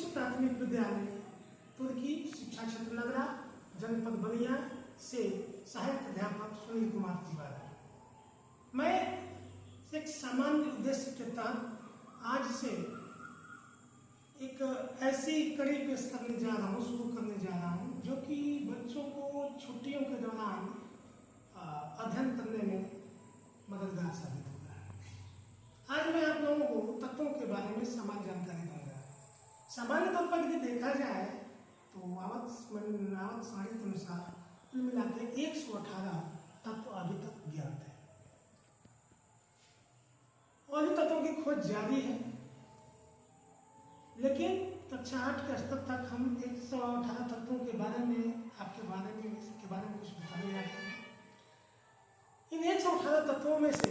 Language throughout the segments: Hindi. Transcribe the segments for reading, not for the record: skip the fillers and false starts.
उच्च प्राथमिक विद्यालय तुर्की, शिक्षा क्षेत्र नगरा, जनपद बलिया से सहायक अध्यापक सुनील कुमार तिवारी। मैं एक सामान्य उद्देश्य के तहत आज से एक ऐसी कड़ी पेश करने जा रहा हूँ, शुरू करने जा रहा हूँ, जो कि बच्चों को छुट्टियों के दौरान अध्ययन करने में मददगार साबित होगा। आज मैं आप लोगों को तत्वों के बारे में सामान्य जानकारी दूंगा। सामान्य तौर पर यदि देखा जाए तो आवत सारणी के अनुसार कुल मिला के 118 तत्व अभी तक ज्ञात है और इन तत्वों की खोज जारी है, लेकिन कक्षा 8 के स्तर तक हम 118 तत्वों के बारे में इसके बारे में कुछ बताने जाते हैं। इन 118 तत्वों में से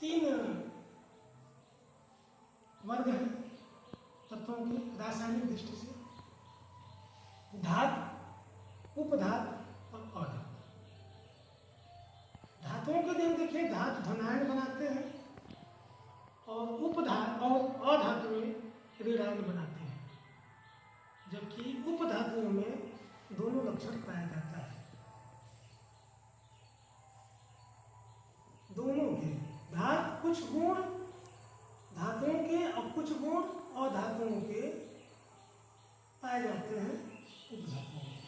3 वर्ग हैं तत्वों के रासायनिक दृष्टि से: धातु, उपधातु और अधातु। धातुओं के दिन देखिए, धातु धनायन बनाते हैं और उपधातु और अधातु में ऋणायन बनाते हैं, जबकि उपधातुओं में दोनों लक्षण पाया जाता है। दोनों के कुछ गुण धातुओं के और कुछ गुण अधातुओं के पाए जाते हैं उपधातुओं में।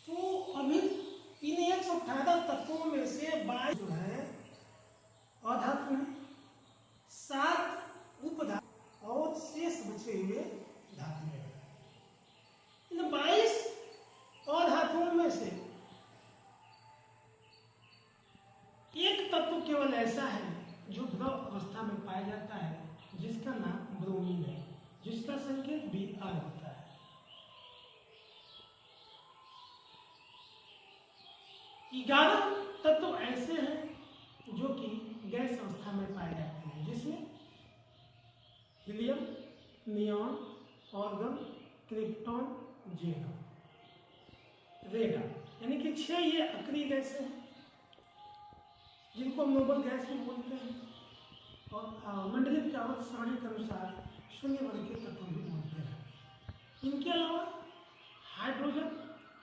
तो अभी इन 118 तत्वों में से 22 जो है अधातु है, 7 उपधातु और शेष बचे हुए धातु है। इन 22 अधातुओं में से एक तत्व केवल ऐसा है जो द्रव अवस्था में पाया जाता है, जिसका नाम ब्रोमीन है, जिसका संकेत Br होता है। 11 तत्व ऐसे हैं जो कि गैस अवस्था में पाए जाते हैं, जिसमें helium, neon, organ, krypton, xenon, रेडन, यानी कि 6 ये अक्रिय गैसें हैं जिनको हम नोबल गैस भी बोलते हैं, और मंडलिक आवर्त सारणी के अनुसार 0 वर्ग के तत्व भी बोलते हैं। इनके अलावा हाइड्रोजन,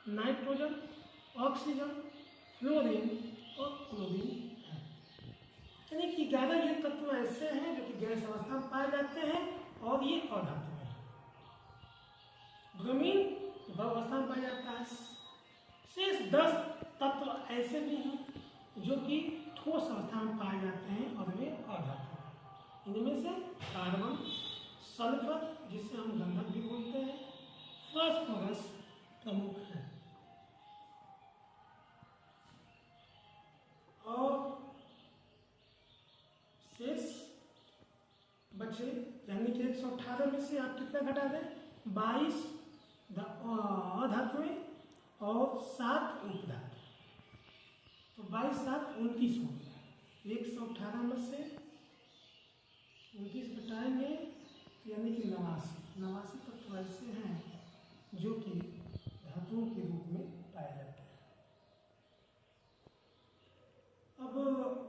नाइट्रोजन, ऑक्सीजन, फ्लोरीन और क्लोरीन है। यानी कि 11 ये तत्व ऐसे हैं जो कि गैस अवस्था में पाए जाते हैं और ये अधातु हैं। ब्रोमीन द्रव अवस्था में पाया जाता है। शेष 10 तत्व ऐसे भी हैं जो कि ठोस अवस्था में पाए जाते हैं और वे अधातु हैं। इनमें से कार्बन, सल्फर जिसे हम गंधक भी बोलते हैं, फास्फोरस प्रमुख है। और शेष बचे, यानी कि 118 में से आप कितना घटा दें? 22 अधातुएं और 7 उपधातु, तो 22 7 29 हो गया। 118 में से 29 घटाएंगे, यानी कि 89 तत्व ऐसे हैं जो कि धातुओं के रूप में पाए जाते हैं। अब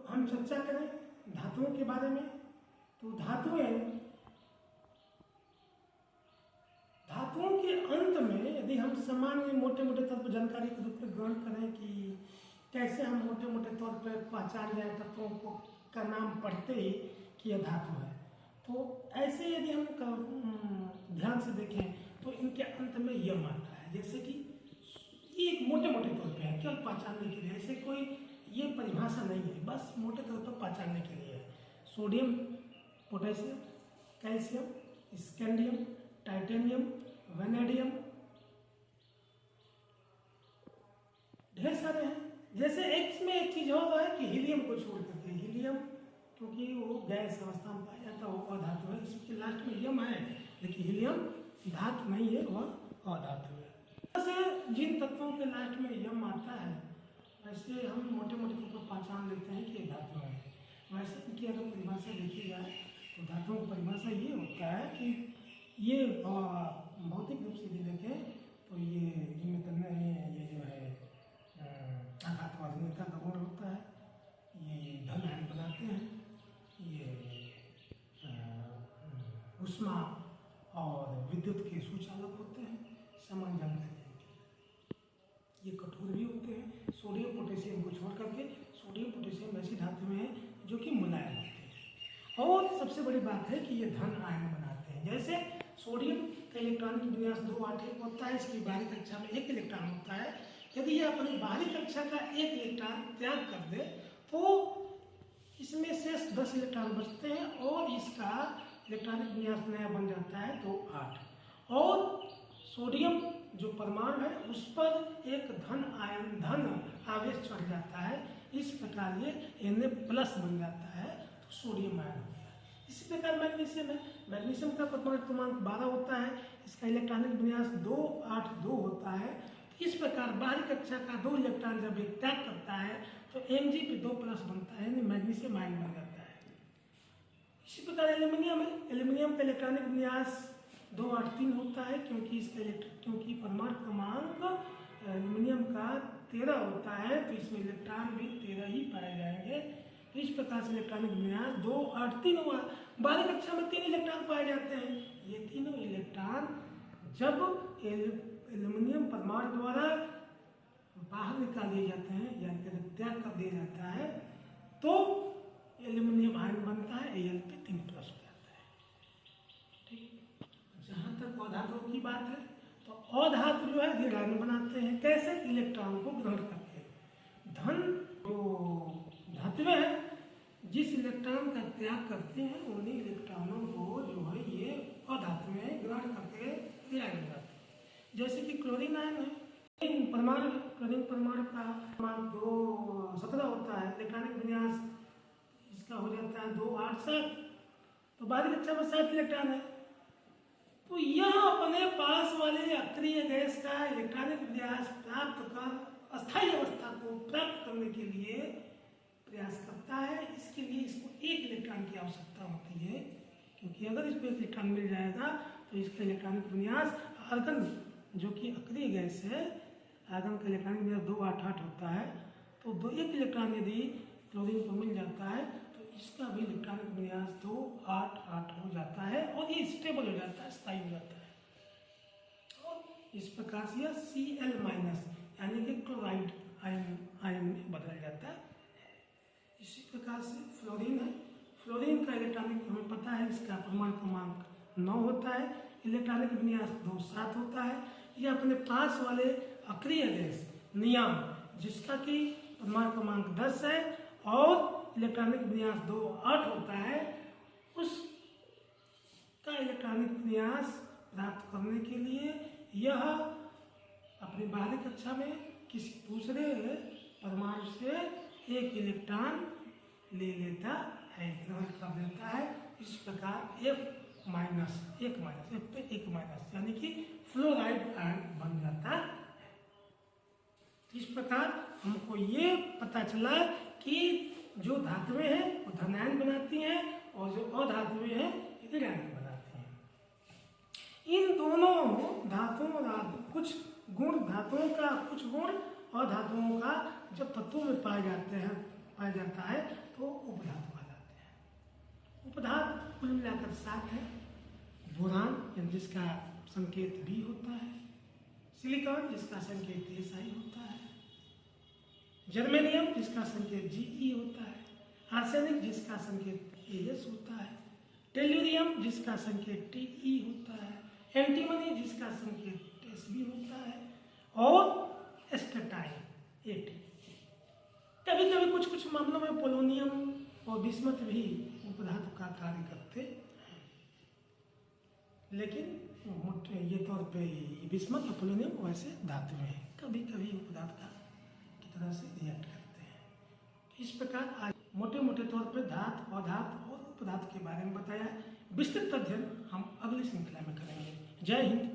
हम चर्चा करें धातुओं के बारे में। तो धातुओं के अंत में यदि हम सामान्य मोटे मोटे तत्व जानकारी के रूप में ग्रहण करें कि कैसे हम मोटे मोटे तौर पर पहचान जाए तत्वों को का नाम पढ़ते ही कि यह धातु है, तो ऐसे यदि हम ध्यान से देखें तो इनके अंत में यम आता है। जैसे कि ये एक मोटे मोटे तौर पे है, केवल पहचानने के लिए, ऐसे कोई ये परिभाषा नहीं है, बस मोटे तौर पर पहचानने के लिए है। Sodium, potassium, calcium, scandium, titanium, vanadium, ढेर सारे हैं। जैसे एक चीज और है कि हीलियम को छोड़ करके, हीलियम क्योंकि वो गैस अवस्था में पाया जाता है, वो अधातु है, इसके लास्ट में यम है, लेकिन हीलियम धातु नहीं है, वह अधातु है। वैसे जिन तत्वों के लास्ट में यम आता है, वैसे हम मोटे मोटे तौर पर पहचान लेते हैं कि ये धातु है। वैसे इनकी अगर परिभाषा देखी जाए तो धातुओं की परिभाषा ये होता है कि ये भौतिक रूप से यदि देखें तो ये ये जो है आघातवादिता का गुण होता है, ये धन बनाते हैं, ये ऊष्मा और विद्युत के सुचालक होते हैं। समान जानकारी ये कठोर भी होते हैं। सोडियम पोटेशियम को छोड़ करके सोडियम पोटेशियम ऐसी धातु में है जो कि मुलायम होते हैं। और सबसे बड़ी बात है कि ये धन आयन बनाते हैं। जैसे सोडियम का इलेक्ट्रॉनिक विन्यास 281 होता है, इसकी बाहरी कक्षा में 1 इलेक्ट्रॉन होता है। यदि ये अपनी बाहरी कक्षा का 1 इलेक्ट्रॉन त्याग कर दे तो इसमें शेष 10 इलेक्ट्रॉन बचते हैं और इसका इलेक्ट्रॉनिक विन्यास नया बन जाता है 281। और सोडियम जो परमाणु है उस पर एक धन आवेश चढ़ जाता है। इस प्रकार ये Na प्लस बन जाता है तो सोडियम आयन हो गया। इसी प्रकार मैग्नीशियम है। मैग्नीशियम का परमाणु क्रमांक 12 होता है, इसका इलेक्ट्रॉनिक विन्यास 282 होता है। इस प्रकार बाहरी कक्षा का 2 इलेक्ट्रॉन जब एक त्याग करता है तो Mg पे 2 प्लस बनता है, यानी मैग्नीशियम आयन बन जाता है। इसी प्रकार एल्यूमिनियम है। एल्यूमिनियम का इलेक्ट्रॉनिक विन्यास 283 होता है क्योंकि परमाणु क्रमांक एल्यूमिनियम का 13 होता है तो इसमें इलेक्ट्रॉन भी 13 ही पाए जाएंगे। तो इस प्रकार से इलेक्ट्रॉनिक विन्यास 283 हुआ। बाहरी कक्षा में 3 इलेक्ट्रॉन पाए जाते हैं। ये तीनों इलेक्ट्रॉन जब एल्यूमिनियम परमाणु द्वारा बाहर निकाल दिए जाते हैं यानी कि त्याग कर दिया जाता है तो एल्यूमिनियम आयन बनता है, Al पे 3 प्लस हो जाता है। ठीक, जहाँ तक अधातुओं की बात है तो अधातु जो है दृढ़ आयन बनाते हैं। कैसे? इलेक्ट्रॉन को ग्रहण करके। धन जो धातुएं हैं जिस इलेक्ट्रॉन का त्याग करते हैं उन्हीं इलेक्ट्रॉनों को जो है ये अधातुएं ग्रहण करके दृढ़ आयन बनाते हैं। जैसे कि क्लोरीन आयन है, परमाणु क्लोरीन परमाणु का क्रमांक 217 होता है, इलेक्ट्रॉनिक विन्यास इसका हो जाता है 287। तो बाहरी कक्षा में 7 इलेक्ट्रॉन है। तो यह अपने पास वाले अक्रिय गैस का इलेक्ट्रॉनिक विन्यास प्राप्त कर अस्थायी अवस्था को प्राप्त करने के लिए प्रयास करता है। इसके लिए इसको 1 इलेक्ट्रॉन की आवश्यकता होती है, क्योंकि अगर इसको 1 इलेक्ट्रॉन मिल जाएगा तो इसका इलेक्ट्रॉनिक विन्यास आर्गन जो कि अक्रिय गैस है, आर्गन का इलेक्ट्रॉनिक विन्यास 288 होता है। तो 1 इलेक्ट्रॉन यदि क्लोरीन को मिल जाता है तो इसका भी इलेक्ट्रॉनिक विन्यास 288 हो जाता है और ये स्टेबल हो जाता है, स्थायी हो जाता है। और इस प्रकार से यह Cl माइनस यानी कि क्लोराइड आयन में बदल जाता है। इसी प्रकार से फ्लोरीन है। फ्लोरीन का इलेक्ट्रॉनिक हमें पता है, इसका परमाणु क्रमांक 9 होता है, इलेक्ट्रॉनिक विन्यास 27 होता है। यह अपने पास वाले अक्रिय गैस नियान जिसका कि परमाणु क्रमांक 10 है और इलेक्ट्रॉनिक विन्यास 28 होता है, उसका इलेक्ट्रॉनिक विन्यास प्राप्त करने के लिए यह अपनी बाहरी कक्षा में किसी दूसरे परमाणु से 1 इलेक्ट्रॉन ले लेता है, ग्रहण कर लेता है। इस प्रकार F माइनस 1 माइनस F पे 1 माइनस यानी कि फ्लोराइड आयन बन जाता है। इस प्रकार हमको ये पता चला कि जो धातुएं हैं वो धनायन बनाती हैं और जो अधातुएं हैं ऋण आयन बनाती हैं। इन दोनों धातुओं का कुछ गुण अधातुओं का जब तत्वों में पाया जाता है तो उपधातु कहलाते हैं। उपधातु कुल मिलाकर 7 है। बोरान जिसका संकेत B होता है, सिलिकॉन जिसका संकेत SI होता है, जर्मेनियम जिसका संकेत GE होता है, आर्सेनिक जिसका संकेत AS होता है, टेल्यूरियम जिसका संकेत TE होता है, एंटीमनी जिसका संकेत SB होता है और एस्टेटाइन AT। कभी कभी कुछ मामलों में पोलोनियम और बिस्मथ भी उपधातु का कार्य करते हैं, लेकिन मोटे ये तौर पे बिस्मथ और पोलोनियम वैसे धातु हैं, कभी कभी उपधातु की तरह से रिएक्ट करते हैं। इस प्रकार आज मोटे मोटे तौर पर धातु, अधातु और उपधातु के बारे में बताया। विस्तृत अध्ययन हम अगली श्रृंखला में करेंगे। जय हिंद।